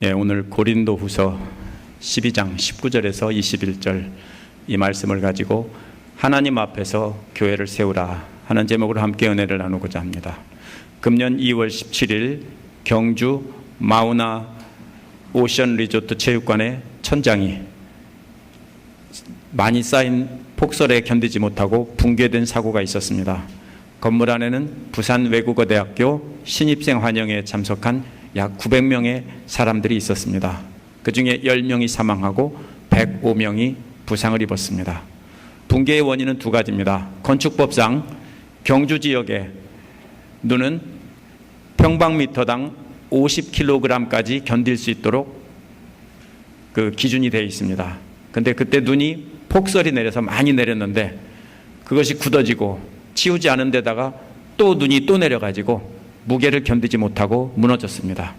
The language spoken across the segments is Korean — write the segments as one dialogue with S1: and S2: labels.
S1: 오늘 고린도후서 12장 19절에서 21절 이 말씀을 가지고 하나님 앞에서 교회를 세우라 하는 제목으로 함께 은혜를 나누고자 합니다. 금년 2월 17일 경주 마우나 오션 리조트 체육관의 천장이 많이 쌓인 폭설에 견디지 못하고 붕괴된 사고가 있었습니다. 건물 안에는 부산 외국어대학교 신입생 환영회에 참석한 약 900명의 사람들이 있었습니다. 그 중에 10명이 사망하고 105명이 부상을 입었습니다. 붕괴의 원인은 두 가지입니다. 건축법상 경주 지역의 눈은 평방미터당 50kg까지 견딜 수 있도록 그 기준이 되어 있습니다. 근데 그때 눈이 폭설이 내려서 많이 내렸는데 그것이 굳어지고 치우지 않은 데다가 또 눈이 또 내려가지고 무게를 견디지 못하고 무너졌습니다.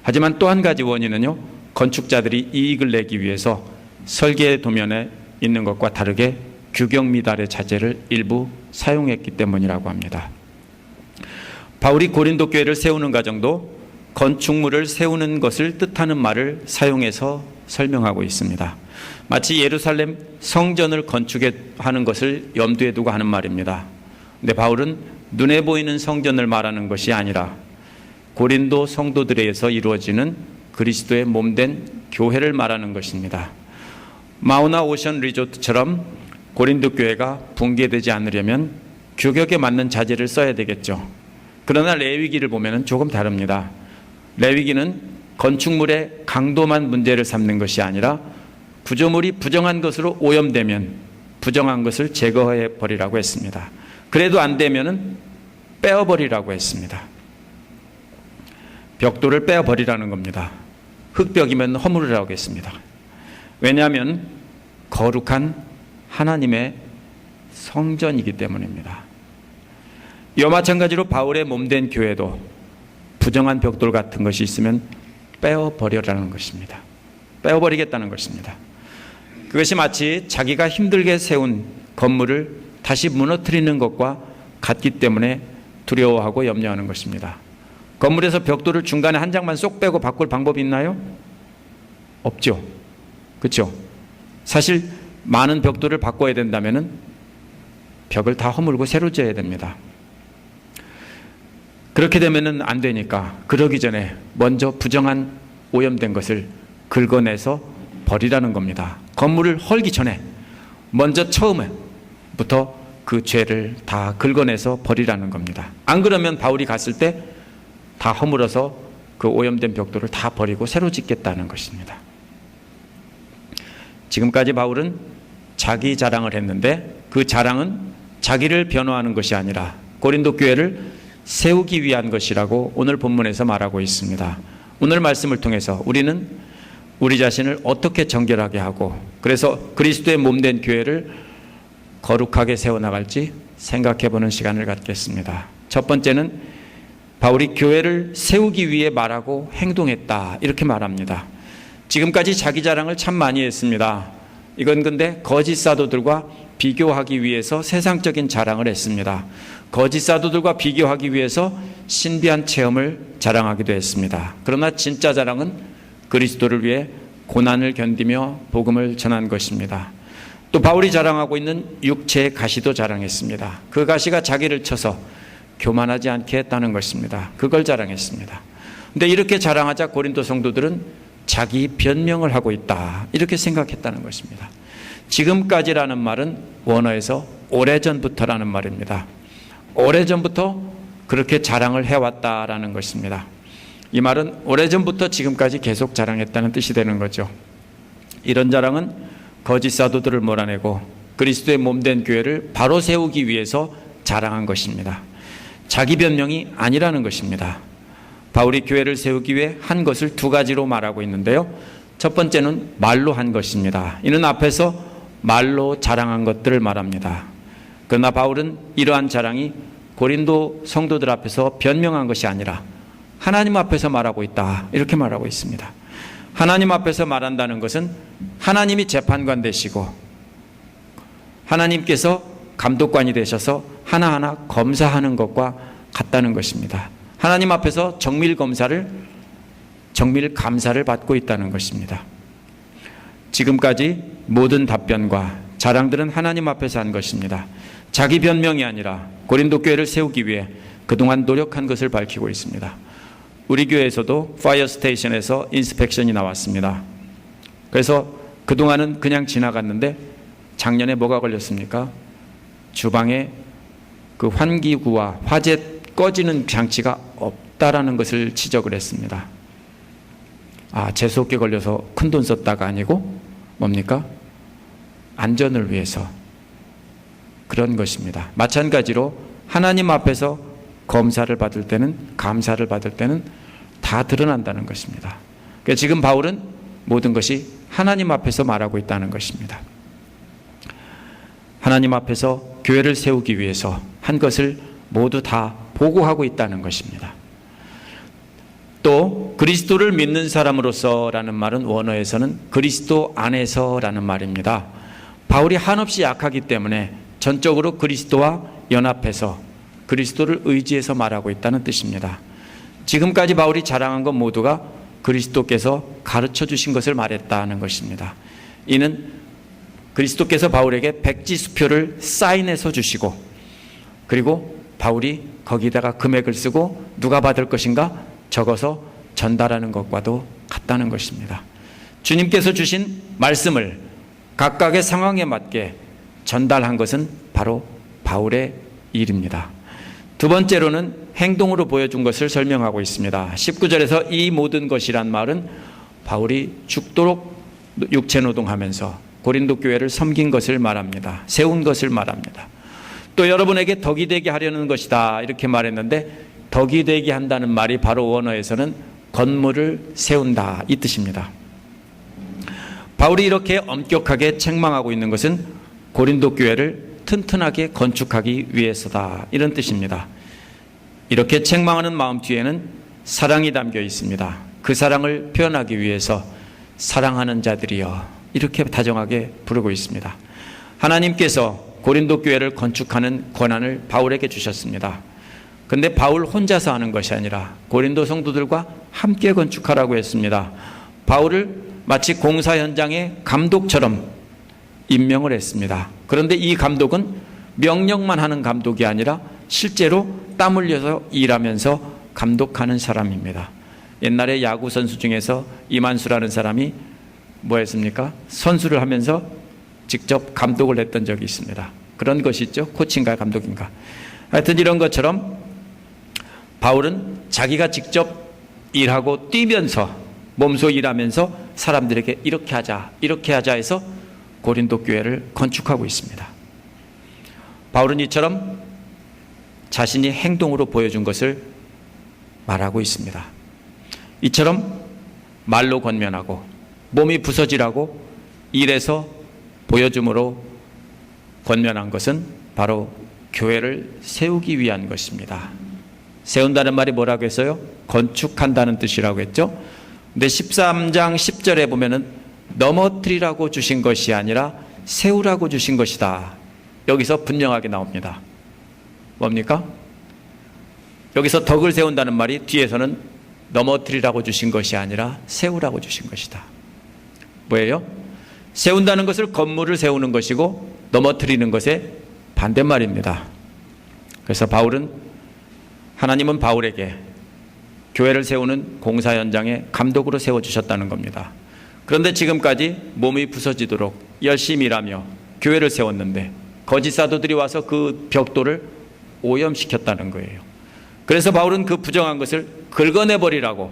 S1: 하지만 또 한 가지 원인은요, 건축자들이 이익을 내기 위해서 설계 도면에 있는 것과 다르게 규격 미달의 자재를 일부 사용했기 때문이라고 합니다. 바울이 고린도 교회를 세우는 과정도 건축물을 세우는 것을 뜻하는 말을 사용해서 설명하고 있습니다. 마치 예루살렘 성전을 건축하는 것을 염두에 두고 하는 말입니다. 근데 바울은 눈에 보이는 성전을 말하는 것이 아니라 고린도 성도들에 의해서 이루어지는 그리스도의 몸된 교회를 말하는 것입니다. 마우나 오션 리조트처럼 고린도 교회가 붕괴되지 않으려면 규격에 맞는 자재를 써야 되겠죠. 그러나 레위기를 보면 조금 다릅니다. 레위기는 건축물의 강도만 문제를 삼는 것이 아니라 구조물이 부정한 것으로 오염되면 부정한 것을 제거해 버리라고 했습니다. 그래도 안 되면은 빼어버리라고 했습니다. 벽돌을 빼어버리라는 겁니다. 흙벽이면 허물으라고 했습니다. 왜냐하면 거룩한 하나님의 성전이기 때문입니다. 이와 마찬가지로 바울의 몸된 교회도 부정한 벽돌 같은 것이 있으면 빼어버려라는 것입니다. 빼어버리겠다는 것입니다. 그것이 마치 자기가 힘들게 세운 건물을 다시 무너뜨리는 것과 같기 때문에 두려워하고 염려하는 것입니다. 건물에서 벽돌을 중간에 한 장만 쏙 빼고 바꿀 방법이 있나요? 없죠. 그렇죠? 사실 많은 벽돌을 바꿔야 된다면 벽을 다 허물고 새로 지어야 됩니다. 그렇게 되면 안 되니까 그러기 전에 먼저 부정한 오염된 것을 긁어내서 버리라는 겁니다. 건물을 헐기 전에 먼저 처음부터 그 죄를 다 긁어내서 버리라는 겁니다. 안 그러면 바울이 갔을 때 다 허물어서 그 오염된 벽돌을 다 버리고 새로 짓겠다는 것입니다. 지금까지 바울은 자기 자랑을 했는데 그 자랑은 자기를 변호하는 것이 아니라 고린도 교회를 세우기 위한 것이라고 오늘 본문에서 말하고 있습니다. 오늘 말씀을 통해서 우리는 우리 자신을 어떻게 정결하게 하고 그래서 그리스도의 몸된 교회를 거룩하게 세워나갈지 생각해보는 시간을 갖겠습니다. 첫 번째는 바울이 교회를 세우기 위해 말하고 행동했다 이렇게 말합니다. 지금까지 자기 자랑을 참 많이 했습니다. 이건 근데 거짓 사도들과 비교하기 위해서 세상적인 자랑을 했습니다. 거짓 사도들과 비교하기 위해서 신비한 체험을 자랑하기도 했습니다. 그러나 진짜 자랑은 그리스도를 위해 고난을 견디며 복음을 전한 것입니다. 또 바울이 자랑하고 있는 육체의 가시도 자랑했습니다. 그 가시가 자기를 쳐서 교만하지 않게 했다는 것입니다. 그걸 자랑했습니다. 그런데 이렇게 자랑하자 고린도 성도들은 자기 변명을 하고 있다 이렇게 생각했다는 것입니다. 지금까지라는 말은 원어에서 오래전부터라는 말입니다. 오래전부터 그렇게 자랑을 해왔다라는 것입니다. 이 말은 오래전부터 지금까지 계속 자랑했다는 뜻이 되는 거죠. 이런 자랑은 거짓 사도들을 몰아내고 그리스도의 몸된 교회를 바로 세우기 위해서 자랑한 것입니다. 자기 변명이 아니라는 것입니다. 바울이 교회를 세우기 위해 한 것을 두 가지로 말하고 있는데요. 첫 번째는 말로 한 것입니다. 이는 앞에서 말로 자랑한 것들을 말합니다. 그러나 바울은 이러한 자랑이 고린도 성도들 앞에서 변명한 것이 아니라 하나님 앞에서 말하고 있다 이렇게 말하고 있습니다. 하나님 앞에서 말한다는 것은 하나님이 재판관 되시고 하나님께서 감독관이 되셔서 하나하나 검사하는 것과 같다는 것입니다. 하나님 앞에서 정밀 검사를 정밀 감사를 받고 있다는 것입니다. 지금까지 모든 답변과 자랑들은 하나님 앞에서 한 것입니다. 자기 변명이 아니라 고린도 교회를 세우기 위해 그동안 노력한 것을 밝히고 있습니다. 우리 교회에서도 파이어 스테이션에서 인스펙션이 나왔습니다. 그래서 그동안은 그냥 지나갔는데 작년에 뭐가 걸렸습니까? 주방에 그 환기구와 화재 꺼지는 장치가 없다라는 것을 지적을 했습니다. 재수없게 걸려서 큰돈 썼다가 아니고 뭡니까? 안전을 위해서 그런 것입니다. 마찬가지로 하나님 앞에서 검사를 받을 때는, 감사를 받을 때는 다 드러난다는 것입니다. 그러니까 지금 바울은 모든 것이 하나님 앞에서 말하고 있다는 것입니다. 하나님 앞에서 교회를 세우기 위해서 한 것을 모두 다 보고하고 있다는 것입니다. 또 그리스도를 믿는 사람으로서라는 말은 원어에서는 그리스도 안에서라는 말입니다. 바울이 한없이 약하기 때문에 전적으로 그리스도와 연합해서 그리스도를 의지해서 말하고 있다는 뜻입니다. 지금까지 바울이 자랑한 것 모두가 그리스도께서 가르쳐 주신 것을 말했다는 것입니다. 이는 그리스도께서 바울에게 백지수표를 사인해서 주시고, 그리고 바울이 거기다가 금액을 쓰고 누가 받을 것인가 적어서 전달하는 것과도 같다는 것입니다. 주님께서 주신 말씀을 각각의 상황에 맞게 전달한 것은 바로 바울의 일입니다. 두 번째로는 행동으로 보여준 것을 설명하고 있습니다. 19절에서 이 모든 것이란 말은 바울이 죽도록 육체노동하면서 고린도 교회를 섬긴 것을 말합니다. 세운 것을 말합니다. 또 여러분에게 덕이 되게 하려는 것이다 이렇게 말했는데, 덕이 되게 한다는 말이 바로 원어에서는 건물을 세운다 이 뜻입니다. 바울이 이렇게 엄격하게 책망하고 있는 것은 고린도 교회를 튼튼하게 건축하기 위해서다 이런 뜻입니다. 이렇게 책망하는 마음 뒤에는 사랑이 담겨 있습니다. 그 사랑을 표현하기 위해서 사랑하는 자들이여 이렇게 다정하게 부르고 있습니다. 하나님께서 고린도 교회를 건축하는 권한을 바울에게 주셨습니다. 그런데 바울 혼자서 하는 것이 아니라 고린도 성도들과 함께 건축하라고 했습니다. 바울을 마치 공사 현장의 감독처럼 임명을 했습니다. 그런데 이 감독은 명령만 하는 감독이 아니라 실제로 땀 흘려서 일하면서 감독하는 사람입니다. 옛날에 야구 선수 중에서 이만수라는 사람이 뭐였습니까? 선수를 하면서 직접 감독을 했던 적이 있습니다. 그런 것이 있죠. 코치인가 감독인가. 하여튼 이런 것처럼 바울은 자기가 직접 일하고 뛰면서 몸소 일하면서 사람들에게 이렇게 하자 해서 고린도 교회를 건축하고 있습니다. 바울은 이처럼 자신이 행동으로 보여준 것을 말하고 있습니다. 이처럼 말로 권면하고 몸이 부서지라고 일해서 보여줌으로 권면한 것은 바로 교회를 세우기 위한 것입니다. 세운다는 말이 뭐라고 했어요? 건축한다는 뜻이라고 했죠. 근데 13장 10절에 보면은 넘어뜨리라고 주신 것이 아니라 세우라고 주신 것이다. 여기서 분명하게 나옵니다. 뭡니까? 여기서 덕을 세운다는 말이 뒤에서는 넘어뜨리라고 주신 것이 아니라 세우라고 주신 것이다. 뭐예요? 세운다는 것을 건물을 세우는 것이고 넘어뜨리는 것의 반대말입니다. 그래서 하나님은 바울에게 교회를 세우는 공사 현장에 감독으로 세워주셨다는 겁니다. 그런데 지금까지 몸이 부서지도록 열심히 일하며 교회를 세웠는데 거짓 사도들이 와서 그 벽돌을 오염시켰다는 거예요. 그래서 바울은 그 부정한 것을 긁어내버리라고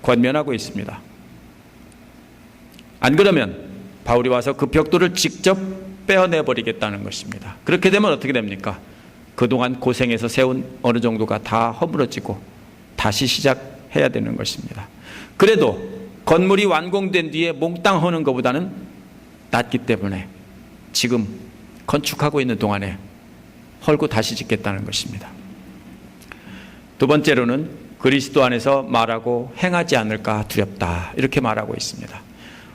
S1: 권면하고 있습니다. 안 그러면 바울이 와서 그 벽돌을 직접 빼어내버리겠다는 것입니다. 그렇게 되면 어떻게 됩니까? 그동안 고생해서 세운 어느 정도가 다 허물어지고 다시 시작해야 되는 것입니다. 그래도 건물이 완공된 뒤에 몽땅 하는 것보다는 낫기 때문에 지금 건축하고 있는 동안에 헐고 다시 짓겠다는 것입니다. 두 번째로는 그리스도 안에서 말하고 행하지 않을까 두렵다 이렇게 말하고 있습니다.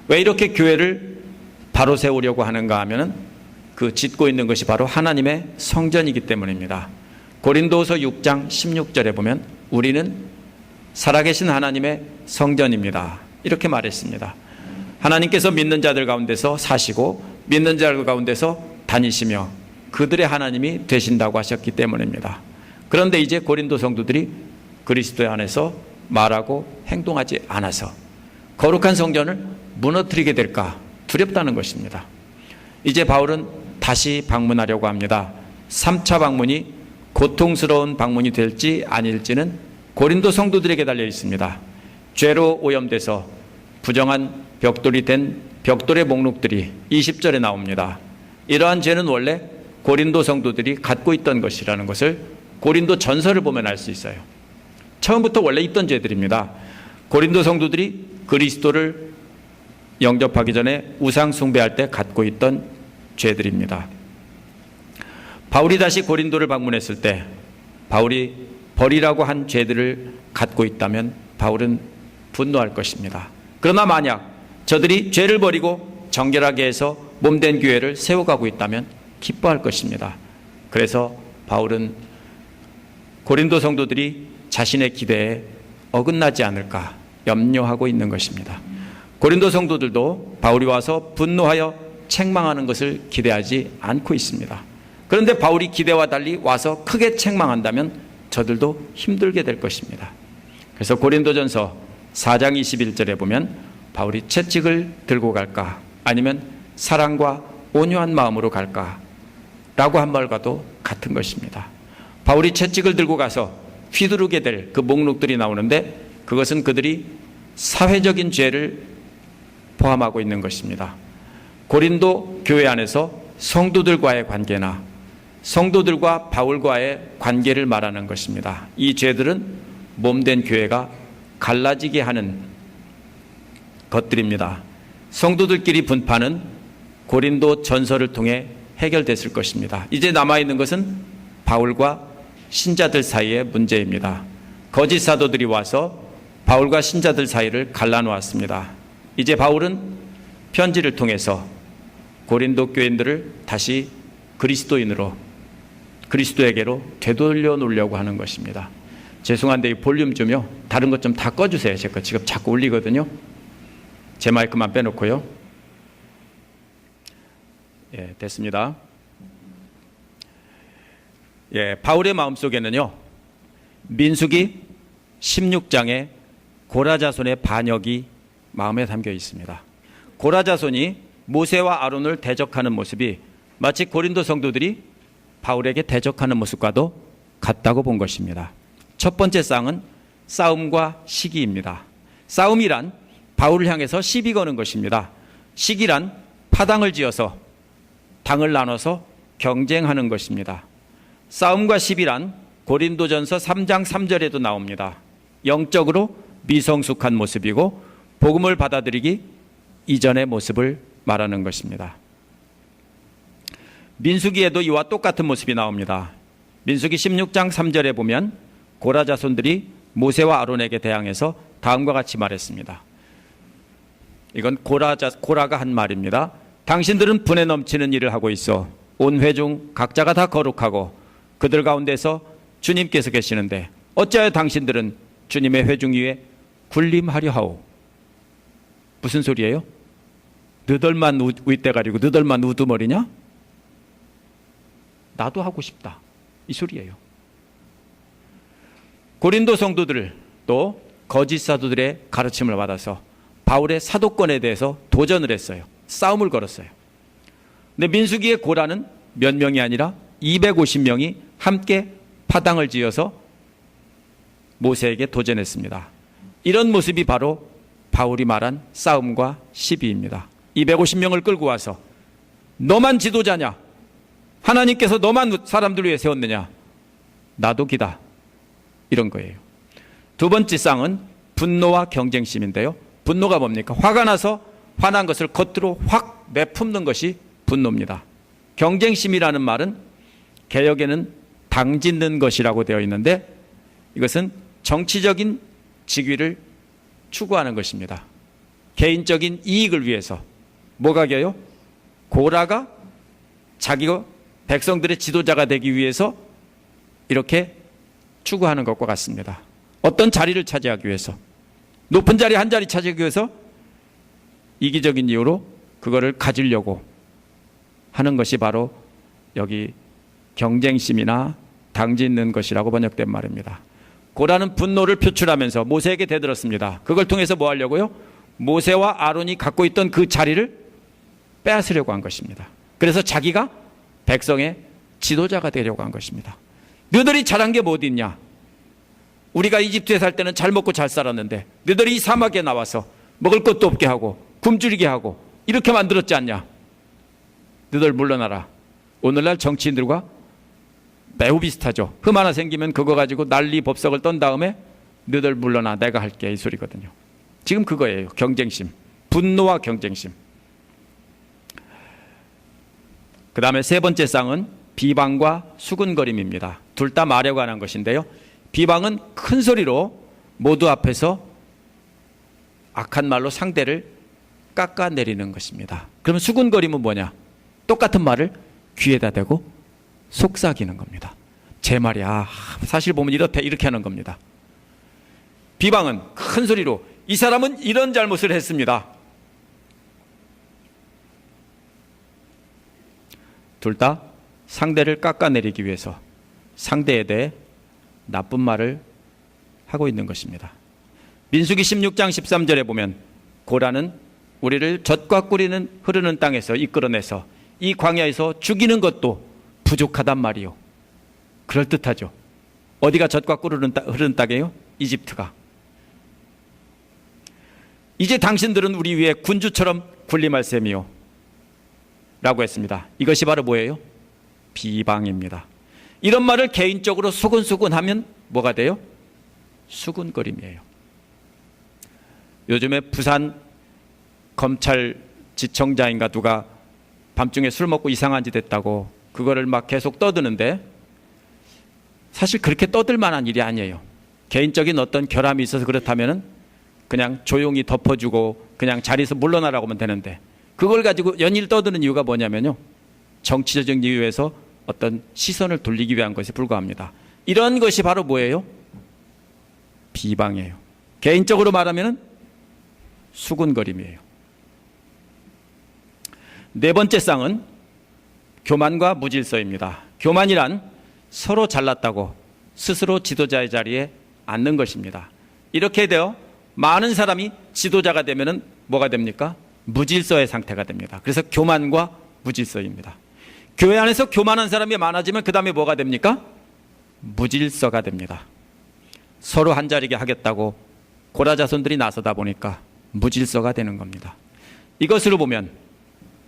S1: 왜 이렇게 교회를 바로 세우려고 하는가 하면은 그 짓고 있는 것이 바로 하나님의 성전이기 때문입니다. 고린도후서 6장 16절에 보면 우리는 살아계신 하나님의 성전입니다. 이렇게 말했습니다. 하나님께서 믿는 자들 가운데서 사시고 믿는 자들 가운데서 다니시며 그들의 하나님이 되신다고 하셨기 때문입니다. 그런데 이제 고린도 성도들이 그리스도 안에서 말하고 행동하지 않아서 거룩한 성전을 무너뜨리게 될까 두렵다는 것입니다. 이제 바울은 다시 방문하려고 합니다. 3차 방문이 고통스러운 방문이 될지 아닐지는 고린도 성도들에게 달려 있습니다. 죄로 오염돼서 부정한 벽돌이 된 벽돌의 목록들이 20절에 나옵니다. 이러한 죄는 원래 고린도 성도들이 갖고 있던 것이라는 것을 고린도 전서를 보면 알 수 있어요. 처음부터 원래 있던 죄들입니다. 고린도 성도들이 그리스도를 영접하기 전에 우상 숭배할 때 갖고 있던 죄들입니다. 바울이 다시 고린도를 방문했을 때 바울이 버리라고 한 죄들을 갖고 있다면 바울은 분노할 것입니다. 그러나 만약 저들이 죄를 버리고 정결하게 해서 몸된 교회를 세워가고 있다면 기뻐할 것입니다. 그래서 바울은 고린도 성도들이 자신의 기대에 어긋나지 않을까 염려하고 있는 것입니다. 고린도 성도들도 바울이 와서 분노하여 책망하는 것을 기대하지 않고 있습니다. 그런데 바울이 기대와 달리 와서 크게 책망한다면 저들도 힘들게 될 것입니다. 그래서 고린도전서 4장 21절에 보면 바울이 채찍을 들고 갈까 아니면 사랑과 온유한 마음으로 갈까 라고 한 말과도 같은 것입니다. 바울이 채찍을 들고 가서 휘두르게 될 그 목록들이 나오는데 그것은 그들이 사회적인 죄를 포함하고 있는 것입니다. 고린도 교회 안에서 성도들과의 관계나 성도들과 바울과의 관계를 말하는 것입니다. 이 죄들은 몸된 교회가 갈라지게 하는 것들입니다. 성도들끼리 분파는 고린도 전서를 통해 해결됐을 것입니다. 이제 남아있는 것은 바울과 신자들 사이의 문제입니다. 거짓 사도들이 와서 바울과 신자들 사이를 갈라놓았습니다. 이제 바울은 편지를 통해서 고린도 교인들을 다시 그리스도에게로 되돌려 놓으려고 하는 것입니다. 죄송한데 이 볼륨 좀요. 다른 것 좀 다 꺼주세요. 제 거 지금 자꾸 울리거든요. 제 마이크만 빼놓고요. 예, 됐습니다. 예, 바울의 마음속에는요. 민수기 16장에 고라자손의 반역이 마음에 담겨 있습니다. 고라자손이 모세와 아론을 대적하는 모습이 마치 고린도 성도들이 바울에게 대적하는 모습과도 같다고 본 것입니다. 첫 번째 쌍은 싸움과 시기입니다. 싸움이란 바울을 향해서 시비 거는 것입니다. 시기란 파당을 지어서 당을 나눠서 경쟁하는 것입니다. 싸움과 시비란 고린도전서 3장 3절에도 나옵니다. 영적으로 미성숙한 모습이고 복음을 받아들이기 이전의 모습을 말하는 것입니다. 민수기에도 이와 똑같은 모습이 나옵니다. 민수기 16장 3절에 보면 고라 자손들이 모세와 아론에게 대항해서 다음과 같이 말했습니다. 이건 고라가 한 말입니다. 당신들은 분에 넘치는 일을 하고 있어 온 회중 각자가 다 거룩하고 그들 가운데서 주님께서 계시는데 어찌하여 당신들은 주님의 회중 위에 군림하려 하오. 무슨 소리예요? 너덜만 윗대 가리고 너덜만 우두머리냐? 나도 하고 싶다. 이 소리예요. 고린도 성도들 또 거짓 사도들의 가르침을 받아서 바울의 사도권에 대해서 도전을 했어요. 싸움을 걸었어요. 근데 민수기의 고라는 몇 명이 아니라 250명이 함께 파당을 지어서 모세에게 도전했습니다. 이런 모습이 바로 바울이 말한 싸움과 시비입니다. 250명을 끌고 와서 너만 지도자냐? 하나님께서 너만 사람들 위해 세웠느냐? 나도 기다. 이런 거예요. 두 번째 쌍은 분노와 경쟁심인데요. 분노가 뭡니까? 화가 나서 화난 것을 겉으로 확 내품는 것이 분노입니다. 경쟁심이라는 말은 개역에는 당짓는 것이라고 되어 있는데 이것은 정치적인 직위를 추구하는 것입니다. 개인적인 이익을 위해서 뭐가 겨요? 고라가 자기가 백성들의 지도자가 되기 위해서 이렇게 추구하는 것과 같습니다. 어떤 자리를 차지하기 위해서, 높은 자리 한 자리 차지하기 위해서 이기적인 이유로 그거를 가지려고 하는 것이 바로 여기 경쟁심이나 당짓는 것이라고 번역된 말입니다. 고라는 분노를 표출하면서 모세에게 대들었습니다. 그걸 통해서 뭐 하려고요? 모세와 아론이 갖고 있던 그 자리를 빼앗으려고 한 것입니다. 그래서 자기가 백성의 지도자가 되려고 한 것입니다. 너희들이 잘한 게 뭐 어디 있냐? 우리가 이집트에 살 때는 잘 먹고 잘 살았는데 너희들이 이 사막에 나와서 먹을 것도 없게 하고 굶주리게 하고 이렇게 만들었지 않냐? 너희들 물러나라. 오늘날 정치인들과 매우 비슷하죠. 흠 하나 생기면 그거 가지고 난리 법석을 떤 다음에 너희들 물러나, 내가 할게, 이 소리거든요. 지금 그거예요. 경쟁심, 분노와 경쟁심. 그 다음에 세 번째 쌍은 비방과 수군거림입니다. 둘 다 말에 관한 것인데요. 비방은 큰 소리로 모두 앞에서 악한 말로 상대를 깎아내리는 것입니다. 그러면 수군거림은 뭐냐? 똑같은 말을 귀에다 대고 속삭이는 겁니다. 제 말이야, 사실 보면 이렇게 하는 겁니다. 비방은 큰 소리로 이 사람은 이런 잘못을 했습니다. 둘 다 상대를 깎아내리기 위해서 상대에 대해 나쁜 말을 하고 있는 것입니다. 민수기 16장 13절에 보면 고라는 우리를 젖과 꿀이 흐르는 땅에서 이끌어내서 이 광야에서 죽이는 것도 부족하단 말이요. 그럴듯하죠. 어디가 젖과 꿀 흐르는 땅이에요? 이집트가. 이제 당신들은 우리 위에 군주처럼 군림할 셈이요 라고 했습니다. 이것이 바로 뭐예요? 비방입니다. 이런 말을 개인적으로 수군수군하면 뭐가 돼요? 수군거림이에요. 요즘에 부산 검찰지청장인가 누가 밤중에 술 먹고 이상한 짓 했다고 그거를 막 계속 떠드는데 사실 그렇게 떠들 만한 일이 아니에요. 개인적인 어떤 결함이 있어서 그렇다면은 그냥 조용히 덮어주고 그냥 자리에서 물러나라고 하면 되는데 그걸 가지고 연일 떠드는 이유가 뭐냐면요. 정치적인 이유에서 어떤 시선을 돌리기 위한 것에 불과합니다. 이런 것이 바로 뭐예요? 비방이에요. 개인적으로 말하면 수군거림이에요. 네 번째 쌍은 교만과 무질서입니다. 교만이란 서로 잘났다고 스스로 지도자의 자리에 앉는 것입니다. 이렇게 되어 많은 사람이 지도자가 되면 뭐가 됩니까? 무질서의 상태가 됩니다. 그래서 교만과 무질서입니다. 교회 안에서 교만한 사람이 많아지면 그 다음에 뭐가 됩니까? 무질서가 됩니다. 서로 한자리게 하겠다고 고라 자손들이 나서다 보니까 무질서가 되는 겁니다. 이것으로 보면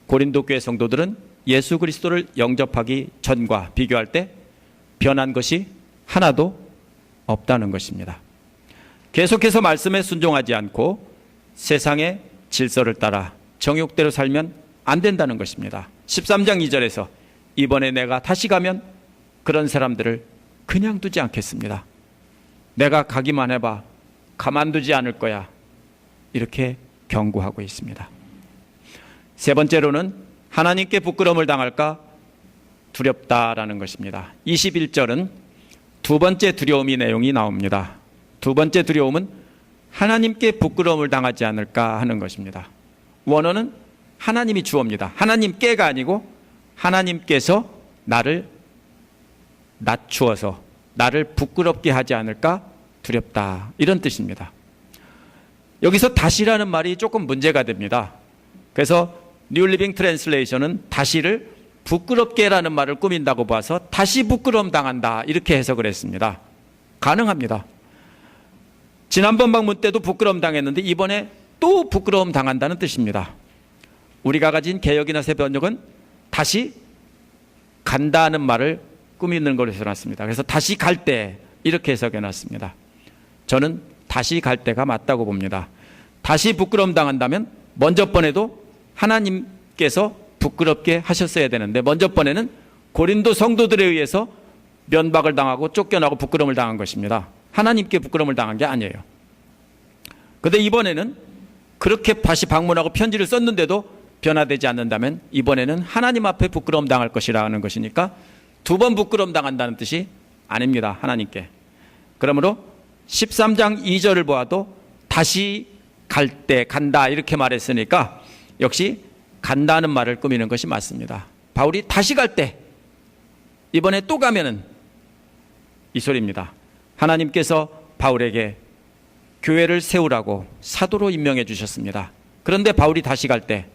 S1: 고린도 교회 성도들은 예수 그리스도를 영접하기 전과 비교할 때 변한 것이 하나도 없다는 것입니다. 계속해서 말씀에 순종하지 않고 세상의 질서를 따라 정욕대로 살면 안 된다는 것입니다. 13장 2절에서 이번에 내가 다시 가면 그런 사람들을 그냥 두지 않겠습니다. 내가 가기만 해봐 가만두지 않을 거야. 이렇게 경고하고 있습니다. 세 번째로는 하나님께 부끄러움을 당할까 두렵다라는 것입니다. 21절은 두 번째 두려움이 내용이 나옵니다. 두 번째 두려움은 하나님께 부끄러움을 당하지 않을까 하는 것입니다. 원어는 하나님이 주어입니다. 하나님께가 아니고 하나님께서 나를 낮추어서 나를 부끄럽게 하지 않을까 두렵다, 이런 뜻입니다. 여기서 다시라는 말이 조금 문제가 됩니다. 그래서 뉴 리빙 트랜슬레이션은 다시를 부끄럽게라는 말을 꾸민다고 봐서 다시 부끄러움 당한다 이렇게 해석을 했습니다. 가능합니다. 지난번 방문 때도 부끄러움 당했는데 이번에 또 부끄러움 당한다는 뜻입니다. 우리가 가진 개역이나 새 번역은 다시 간다는 말을 꾸미는 걸로 해놨습니다. 그래서 다시 갈 때 이렇게 해석해 놨습니다. 저는 다시 갈 때가 맞다고 봅니다. 다시 부끄러움 당한다면 먼저 번에도 하나님께서 부끄럽게 하셨어야 되는데 먼저 번에는 고린도 성도들에 의해서 면박을 당하고 쫓겨나고 부끄러움을 당한 것입니다. 하나님께 부끄러움을 당한 게 아니에요. 그런데 이번에는 그렇게 다시 방문하고 편지를 썼는데도 변화되지 않는다면 이번에는 하나님 앞에 부끄러움 당할 것이라는 것이니까 두 번 부끄러움 당한다는 뜻이 아닙니다. 하나님께. 그러므로 13장 2절을 보아도 다시 갈 때 간다 이렇게 말했으니까 역시 간다는 말을 꾸미는 것이 맞습니다. 바울이 다시 갈 때, 이번에 또 가면은 이 소리입니다. 하나님께서 바울에게 교회를 세우라고 사도로 임명해 주셨습니다. 그런데 바울이 다시 갈 때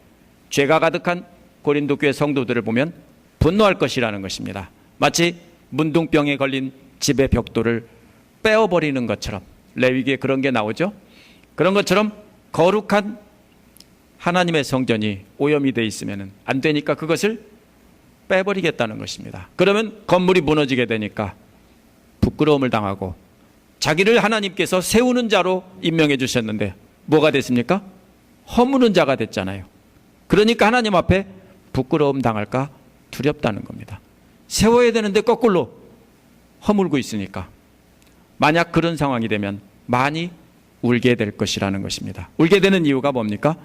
S1: 죄가 가득한 고린도 교회 성도들을 보면 분노할 것이라는 것입니다. 마치 문둥병에 걸린 집의 벽돌을 빼어버리는 것처럼, 레위기에 그런 게 나오죠. 그런 것처럼 거룩한 하나님의 성전이 오염이 돼 있으면 안 되니까 그것을 빼버리겠다는 것입니다. 그러면 건물이 무너지게 되니까 부끄러움을 당하고, 자기를 하나님께서 세우는 자로 임명해 주셨는데 뭐가 됐습니까? 허무는 자가 됐잖아요. 그러니까 하나님 앞에 부끄러움 당할까 두렵다는 겁니다. 세워야 되는데 거꾸로 허물고 있으니까 만약 그런 상황이 되면 많이 울게 될 것이라는 것입니다. 울게 되는 이유가 뭡니까?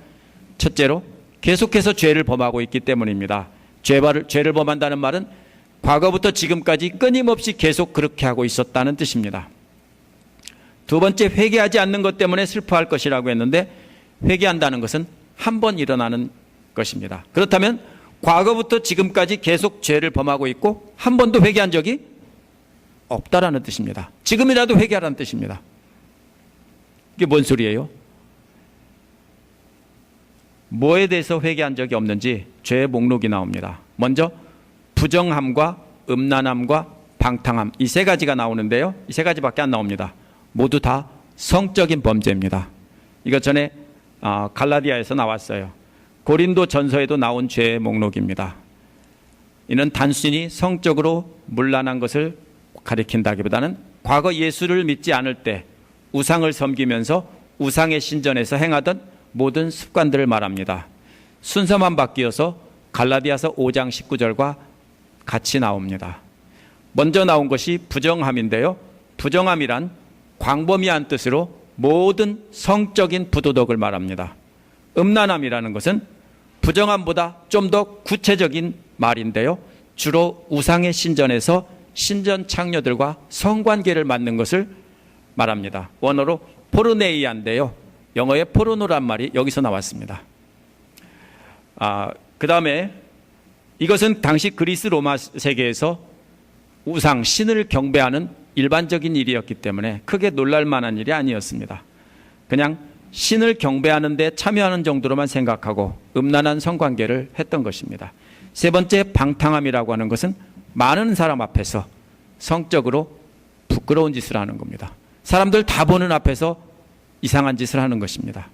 S1: 첫째로 계속해서 죄를 범하고 있기 때문입니다. 죄를 범한다는 말은 과거부터 지금까지 끊임없이 계속 그렇게 하고 있었다는 뜻입니다. 두 번째, 회개하지 않는 것 때문에 슬퍼할 것이라고 했는데, 회개한다는 것은 한 번 일어나는 것입니다. 그렇다면 과거부터 지금까지 계속 죄를 범하고 있고 한 번도 회개한 적이 없다라는 뜻입니다. 지금이라도 회개하라는 뜻입니다. 이게 뭔 소리예요? 뭐에 대해서 회개한 적이 없는지 죄의 목록이 나옵니다. 먼저 부정함과 음란함과 방탕함, 이 세 가지가 나오는데요, 이 세 가지밖에 안 나옵니다. 모두 다 성적인 범죄입니다. 이거 전에 갈라디아에서 나왔어요. 고린도 전서에도 나온 죄의 목록입니다. 이는 단순히 성적으로 문란한 것을 가리킨다기보다는 과거 예수를 믿지 않을 때 우상을 섬기면서 우상의 신전에서 행하던 모든 습관들을 말합니다. 순서만 바뀌어서 갈라디아서 5장 19절과 같이 나옵니다. 먼저 나온 것이 부정함인데요, 부정함이란 광범위한 뜻으로 모든 성적인 부도덕을 말합니다. 음란함이라는 것은 부정함보다 좀 더 구체적인 말인데요, 주로 우상의 신전에서 신전 창녀들과 성관계를 맡는 것을 말합니다. 원어로 포르네이아인데요, 영어의 포르노란 말이 여기서 나왔습니다. 그 다음에 이것은 당시 그리스 로마 세계에서 우상, 신을 경배하는 일반적인 일이었기 때문에 크게 놀랄 만한 일이 아니었습니다. 그냥 신을 경배하는 데 참여하는 정도로만 생각하고 음란한 성관계를 했던 것입니다. 세 번째, 방탕함이라고 하는 것은 많은 사람 앞에서 성적으로 부끄러운 짓을 하는 겁니다. 사람들 다 보는 앞에서 이상한 짓을 하는 것입니다.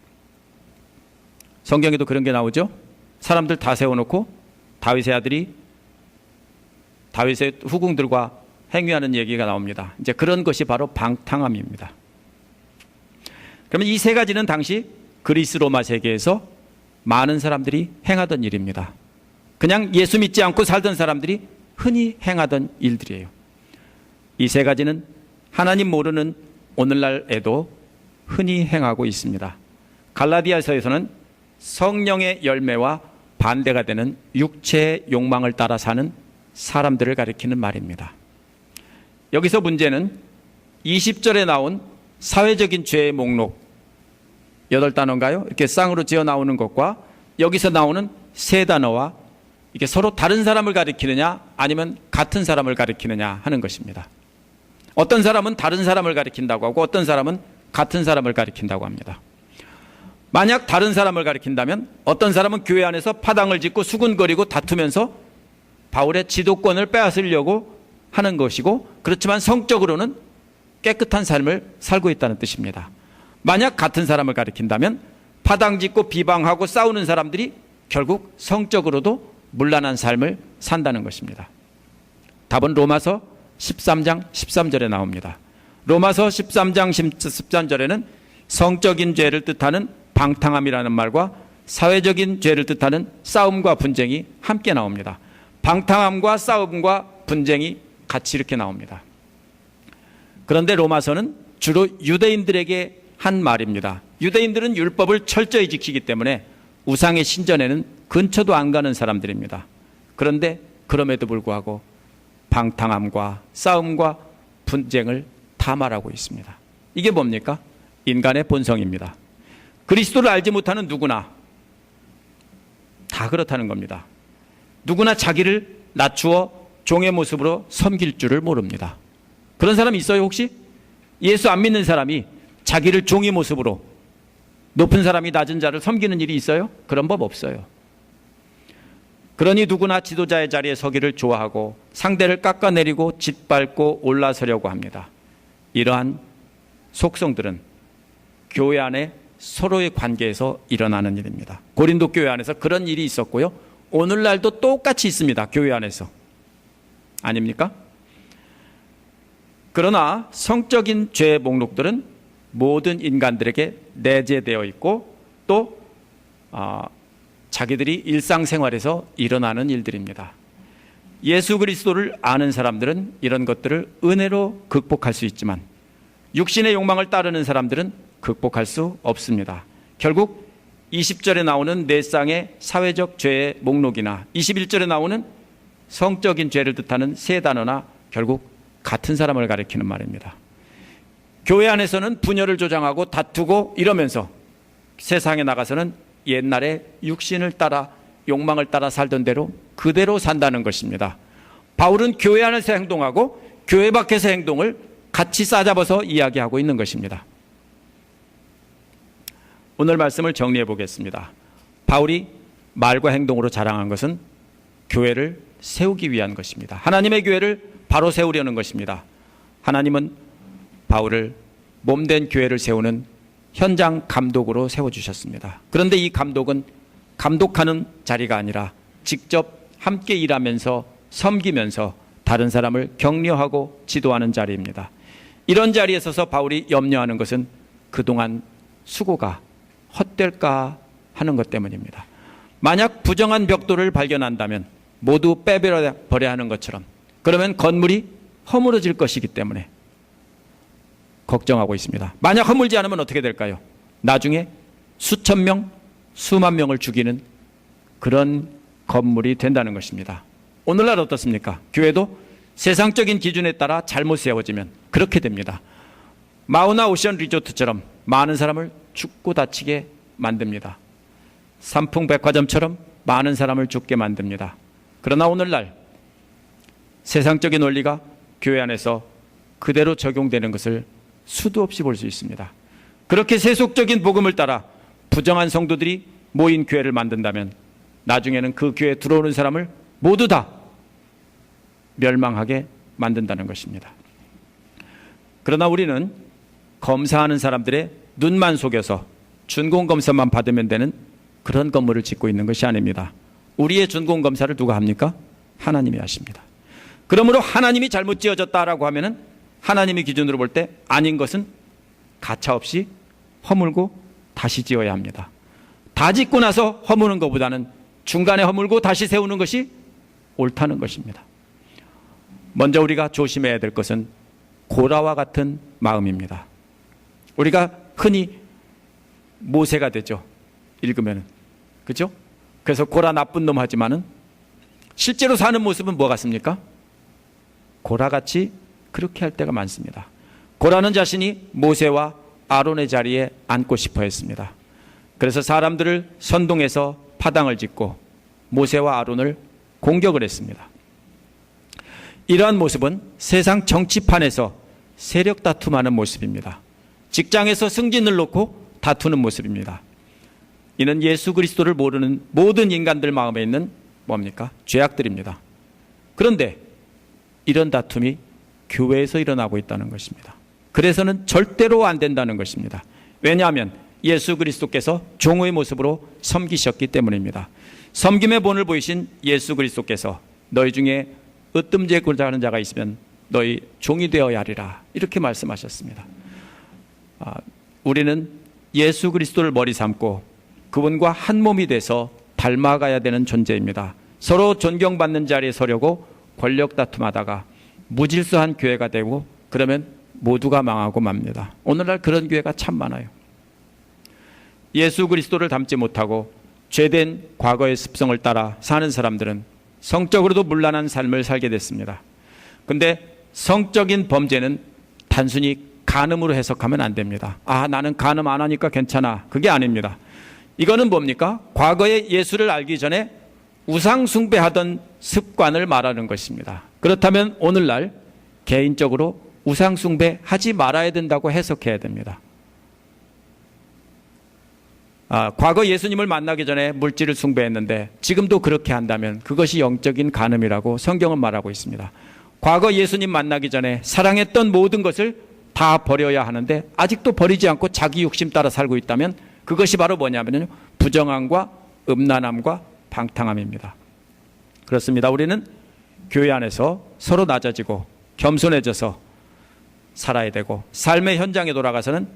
S1: 성경에도 그런 게 나오죠. 사람들 다 세워놓고 다윗의 아들이 다윗의 후궁들과 행위하는 얘기가 나옵니다. 이제 그런 것이 바로 방탕함입니다. 그러면 이 세 가지는 당시 그리스 로마 세계에서 많은 사람들이 행하던 일입니다. 그냥 예수 믿지 않고 살던 사람들이 흔히 행하던 일들이에요. 이 세 가지는 하나님 모르는 오늘날에도 흔히 행하고 있습니다. 갈라디아서에서는 성령의 열매와 반대가 되는 육체의 욕망을 따라 사는 사람들을 가리키는 말입니다. 여기서 문제는 20절에 나온 사회적인 죄의 목록 8단어인가요? 이렇게 쌍으로 지어 나오는 것과 여기서 나오는 세 단어와 이게 서로 다른 사람을 가리키느냐 아니면 같은 사람을 가리키느냐 하는 것입니다. 어떤 사람은 다른 사람을 가리킨다고 하고 어떤 사람은 같은 사람을 가리킨다고 합니다. 만약 다른 사람을 가리킨다면 어떤 사람은 교회 안에서 파당을 짓고 수군거리고 다투면서 바울의 지도권을 빼앗으려고 하는 것이고, 그렇지만 성적으로는 깨끗한 삶을 살고 있다는 뜻입니다. 만약 같은 사람을 가리킨다면 파당짓고 비방하고 싸우는 사람들이 결국 성적으로도 문란한 삶을 산다는 것입니다. 답은 로마서 13장 13절에 나옵니다. 로마서 13장 13절에는 성적인 죄를 뜻하는 방탕함이라는 말과 사회적인 죄를 뜻하는 싸움과 분쟁이 함께 나옵니다. 방탕함과 싸움과 분쟁이 같이 이렇게 나옵니다. 그런데 로마서는 주로 유대인들에게 한 말입니다. 유대인들은 율법을 철저히 지키기 때문에 우상의 신전에는 근처도 안 가는 사람들입니다. 그런데 그럼에도 불구하고 방탕함과 싸움과 분쟁을 다 말하고 있습니다. 이게 뭡니까? 인간의 본성입니다. 그리스도를 알지 못하는 누구나 다 그렇다는 겁니다. 누구나 자기를 낮추어 종의 모습으로 섬길 줄을 모릅니다. 그런 사람이 있어요 혹시? 예수 안 믿는 사람이 자기를 종의 모습으로 높은 사람이 낮은 자를 섬기는 일이 있어요? 그런 법 없어요. 그러니 누구나 지도자의 자리에 서기를 좋아하고 상대를 깎아내리고 짓밟고 올라서려고 합니다. 이러한 속성들은 교회 안에 서로의 관계에서 일어나는 일입니다. 고린도 교회 안에서 그런 일이 있었고요. 오늘날도 똑같이 있습니다. 교회 안에서. 아닙니까? 그러나 성적인 죄의 목록들은 모든 인간들에게 내재되어 있고 또 자기들이 일상생활에서 일어나는 일들입니다. 예수 그리스도를 아는 사람들은 이런 것들을 은혜로 극복할 수 있지만 육신의 욕망을 따르는 사람들은 극복할 수 없습니다. 결국 20절에 나오는 네 쌍의 사회적 죄의 목록이나 21절에 나오는 성적인 죄를 뜻하는 세 단어나 결국 같은 사람을 가리키는 말입니다. 교회 안에서는 분열을 조장하고 다투고 이러면서 세상에 나가서는 옛날에 육신을 따라 욕망을 따라 살던 대로 그대로 산다는 것입니다. 바울은 교회 안에서 행동하고 교회 밖에서 행동을 같이 싸잡아서 이야기하고 있는 것입니다. 오늘 말씀을 정리해 보겠습니다. 바울이 말과 행동으로 자랑한 것은 교회를 세우기 위한 것입니다. 하나님의 교회를 바로 세우려는 것입니다. 하나님은 바울을 몸된 교회를 세우는 현장 감독으로 세워주셨습니다. 그런데 이 감독은 감독하는 자리가 아니라 직접 함께 일하면서 섬기면서 다른 사람을 격려하고 지도하는 자리입니다. 이런 자리에 서서 바울이 염려하는 것은 그동안 수고가 헛될까 하는 것 때문입니다. 만약 부정한 벽돌을 발견한다면 모두 빼버려야 하는 것처럼 그러면 건물이 허물어질 것이기 때문에 걱정하고 있습니다. 만약 허물지 않으면 어떻게 될까요? 나중에 수천 명, 수만 명을 죽이는 그런 건물이 된다는 것입니다. 오늘날 어떻습니까? 교회도 세상적인 기준에 따라 잘못 세워지면 그렇게 됩니다. 마우나 오션 리조트처럼 많은 사람을 죽고 다치게 만듭니다. 삼풍백화점처럼 많은 사람을 죽게 만듭니다. 그러나 오늘날 세상적인 원리가 교회 안에서 그대로 적용되는 것을 수도 없이 볼 수 있습니다. 그렇게 세속적인 복음을 따라 부정한 성도들이 모인 교회를 만든다면 나중에는 그 교회에 들어오는 사람을 모두 다 멸망하게 만든다는 것입니다. 그러나 우리는 검사하는 사람들의 눈만 속여서 준공검사만 받으면 되는 그런 건물을 짓고 있는 것이 아닙니다. 우리의 준공검사를 누가 합니까? 하나님이 하십니다. 그러므로 하나님이 잘못 지어졌다라고 하면은 하나님의 기준으로 볼 때 아닌 것은 가차없이 허물고 다시 지어야 합니다. 다 짓고 나서 허무는 것보다는 중간에 허물고 다시 세우는 것이 옳다는 것입니다. 먼저 우리가 조심해야 될 것은 고라와 같은 마음입니다. 우리가 흔히 모세가 되죠. 읽으면은. 그죠? 그래서 고라 나쁜 놈 하지만은 실제로 사는 모습은 뭐 같습니까? 고라같이 그렇게 할 때가 많습니다. 고라는 자신이 모세와 아론의 자리에 앉고 싶어 했습니다. 그래서 사람들을 선동해서 파당을 짓고 모세와 아론을 공격을 했습니다. 이러한 모습은 세상 정치판에서 세력 다툼하는 모습입니다. 직장에서 승진을 놓고 다투는 모습입니다. 이는 예수 그리스도를 모르는 모든 인간들 마음에 있는 뭡니까? 죄악들입니다. 그런데 이런 다툼이 교회에서 일어나고 있다는 것입니다. 그래서는 절대로 안 된다는 것입니다. 왜냐하면 예수 그리스도께서 종의 모습으로 섬기셨기 때문입니다. 섬김의 본을 보이신 예수 그리스도께서 너희 중에 으뜸제고자 하는 자가 있으면 너희 종이 되어야 하리라 이렇게 말씀하셨습니다. 우리는 예수 그리스도를 머리 삼고 그분과 한 몸이 돼서 닮아가야 되는 존재입니다. 서로 존경받는 자리에 서려고 권력 다툼하다가 무질서한 교회가 되고 그러면 모두가 망하고 맙니다. 오늘날 그런 교회가 참 많아요. 예수 그리스도를 닮지 못하고 죄된 과거의 습성을 따라 사는 사람들은 성적으로도 문란한 삶을 살게 됐습니다. 그런데 성적인 범죄는 단순히 간음으로 해석하면 안 됩니다. 아, 나는 간음 안 하니까 괜찮아. 그게 아닙니다. 이거는 뭡니까? 과거에 예수를 알기 전에 우상 숭배하던 습관을 말하는 것입니다. 그렇다면 오늘날 개인적으로 우상 숭배하지 말아야 된다고 해석해야 됩니다. 과거 예수님을 만나기 전에 물질을 숭배했는데 지금도 그렇게 한다면 그것이 영적인 간음이라고 성경은 말하고 있습니다. 과거 예수님 만나기 전에 사랑했던 모든 것을 다 버려야 하는데 아직도 버리지 않고 자기 욕심 따라 살고 있다면 그것이 바로 뭐냐면요, 부정함과 음란함과 방탕함입니다. 그렇습니다. 우리는 교회 안에서 서로 낮아지고 겸손해져서 살아야 되고 삶의 현장에 돌아가서는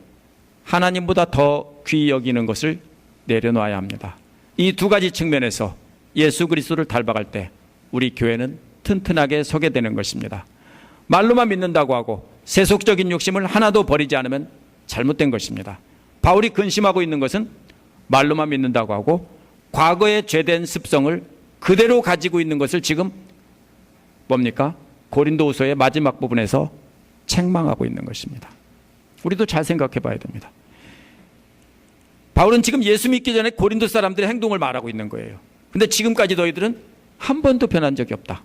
S1: 하나님보다 더 귀히 여기는 것을 내려놓아야 합니다. 이 두 가지 측면에서 예수 그리스도를 닮아갈 때 우리 교회는 튼튼하게 서게 되는 것입니다. 말로만 믿는다고 하고 세속적인 욕심을 하나도 버리지 않으면 잘못된 것입니다. 바울이 근심하고 있는 것은 말로만 믿는다고 하고 과거의 죄된 습성을 그대로 가지고 있는 것을 지금 뭡니까? 고린도후서의 마지막 부분에서 책망하고 있는 것입니다. 우리도 잘 생각해 봐야 됩니다. 바울은 지금 예수 믿기 전에 고린도 사람들의 행동을 말하고 있는 거예요. 근데 지금까지 너희들은 한 번도 변한 적이 없다.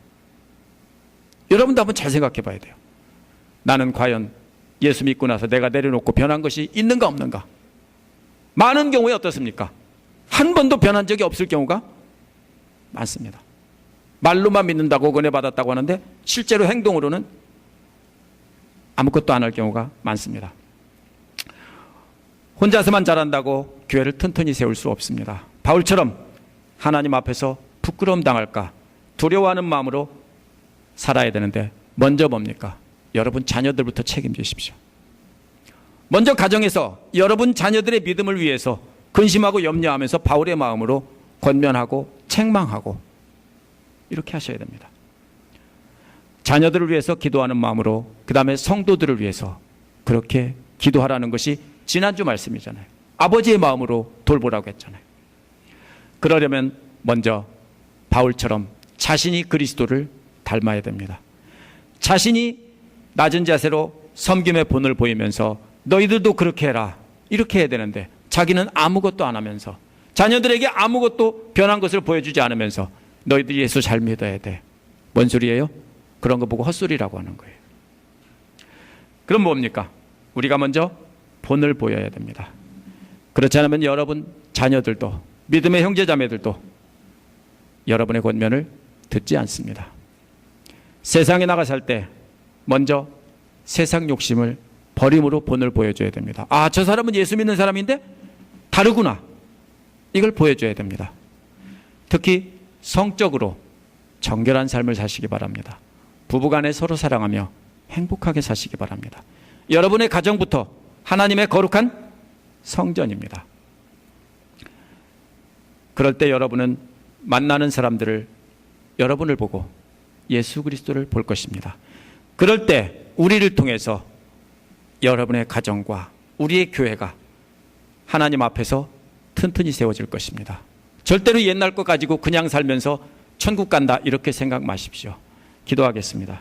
S1: 여러분도 한번 잘 생각해 봐야 돼요. 나는 과연 예수 믿고 나서 내가 내려놓고 변한 것이 있는가 없는가? 많은 경우에 어떻습니까? 한 번도 변한 적이 없을 경우가 많습니다. 말로만 믿는다고 은혜 받았다고 하는데 실제로 행동으로는 아무것도 안 할 경우가 많습니다. 혼자서만 잘한다고 교회를 튼튼히 세울 수 없습니다. 바울처럼 하나님 앞에서 부끄러움 당할까 두려워하는 마음으로 살아야 되는데 먼저 뭡니까? 여러분 자녀들부터 책임지십시오. 먼저 가정에서 여러분 자녀들의 믿음을 위해서 근심하고 염려하면서 바울의 마음으로 권면하고 책망하고 이렇게 하셔야 됩니다. 자녀들을 위해서 기도하는 마음으로 그 다음에 성도들을 위해서 그렇게 기도하라는 것이 지난주 말씀이잖아요. 아버지의 마음으로 돌보라고 했잖아요. 그러려면 먼저 바울처럼 자신이 그리스도를 닮아야 됩니다. 자신이 낮은 자세로 섬김의 본을 보이면서 너희들도 그렇게 해라 이렇게 해야 되는데 자기는 아무것도 안 하면서 자녀들에게 아무것도 변한 것을 보여주지 않으면서 너희들이 예수 잘 믿어야 돼. 뭔 소리예요? 그런 거 보고 헛소리라고 하는 거예요. 그럼 뭡니까? 우리가 먼저 본을 보여야 됩니다. 그렇지 않으면 여러분 자녀들도 믿음의 형제자매들도 여러분의 권면을 듣지 않습니다. 세상에 나가 살 때 먼저 세상 욕심을 버림으로 본을 보여줘야 됩니다. 아, 저 사람은 예수 믿는 사람인데 다르구나. 이걸 보여줘야 됩니다. 특히 성적으로 정결한 삶을 사시기 바랍니다. 부부간에 서로 사랑하며 행복하게 사시기 바랍니다. 여러분의 가정부터 하나님의 거룩한 성전입니다. 그럴 때 여러분은 만나는 사람들을 여러분을 보고 예수 그리스도를 볼 것입니다. 그럴 때 우리를 통해서 여러분의 가정과 우리의 교회가 하나님 앞에서 튼튼히 세워질 것입니다. 절대로 옛날 것 가지고 그냥 살면서 천국 간다 이렇게 생각 마십시오. 기도하겠습니다.